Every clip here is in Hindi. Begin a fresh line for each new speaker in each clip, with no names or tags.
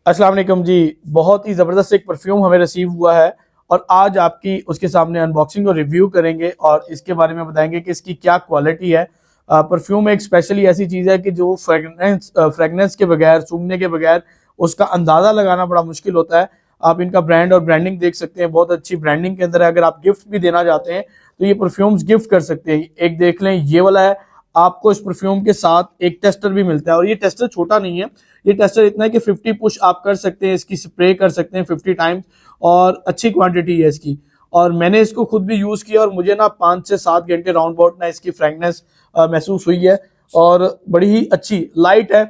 अस्सलाम वालेकुम जी। बहुत ही ज़बरदस्त एक परफ्यूम हमें रिसीव हुआ है और आज आपकी उसके सामने अनबॉक्सिंग और रिव्यू करेंगे और इसके बारे में बताएंगे कि इसकी क्या क्वालिटी है। परफ्यूम एक स्पेशली ऐसी चीज़ है कि जो फ्रेगनेंस के बगैर, सूंघने के बगैर उसका अंदाज़ा लगाना बड़ा मुश्किल होता है। आप इनका ब्रांड और ब्रांडिंग देख सकते हैं, बहुत अच्छी ब्रांडिंग के अंदर है। अगर आप गिफ्ट भी देना चाहते हैं तो ये परफ्यूम्स गिफ्ट कर सकते हैं। एक देख लें, ये वाला है। आपको इस परफ्यूम के साथ एक टेस्टर भी मिलता है और ये टेस्टर छोटा नहीं है। ये टेस्टर इतना है कि 50 पुश आप कर सकते हैं, इसकी स्प्रे कर सकते हैं 50 टाइम्स और अच्छी क्वांटिटी है इसकी। और मैंने इसको खुद भी यूज किया और मुझे ना 5 से 7 घंटे राउंड अबाउट ना इसकी फ्रेगनेंस महसूस हुई है और बड़ी ही अच्छी लाइट है।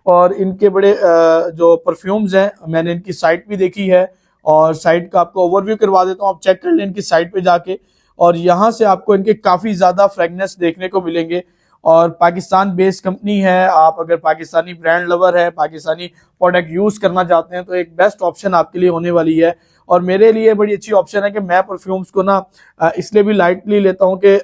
और इनके बड़े जो परफ्यूम्स हैं, मैंने इनकी साइट भी देखी है और साइट का आपको ओवरव्यू करवा देता हूँ, आप चेक कर लें इनकी साइट पे जाके। और यहाँ से आपको इनके काफी ज्यादा फ्रेगनेंस देखने को मिलेंगे और पाकिस्तान बेस्ड कंपनी है। आप अगर पाकिस्तानी ब्रांड लवर है, पाकिस्तानी प्रोडक्ट यूज करना चाहते हैं तो एक बेस्ट ऑप्शन आपके लिए होने वाली है। और मेरे लिए बड़ी अच्छी ऑप्शन है कि मैं परफ्यूम्स को ना इसलिए भी लाइटली लेता हूँ कि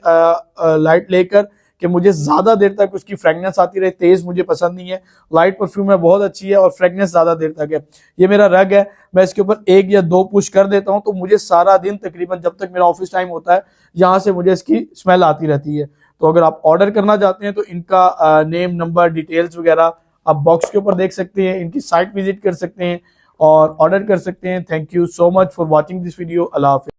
लाइट लेकर कि मुझे ज्यादा देर तक उसकी फ्रेगनेंस आती रहे। तेज मुझे पसंद नहीं है, लाइट परफ्यूम है, बहुत अच्छी है और फ्रेगनेंस ज्यादा देर तक है। ये मेरा रग है, मैं इसके ऊपर 1 या 2 पुश कर देता हूँ तो मुझे सारा दिन तकरीबन जब तक मेरा ऑफिस टाइम होता है यहाँ से मुझे इसकी स्मेल आती रहती है। तो अगर आप ऑर्डर करना चाहते हैं तो इनका नेम, नंबर, डिटेल्स वगैरह आप बॉक्स के ऊपर देख सकते हैं, इनकी साइट विजिट कर सकते हैं और ऑर्डर कर सकते हैं। Thank you so much for watching this video. Allah हाफिज़।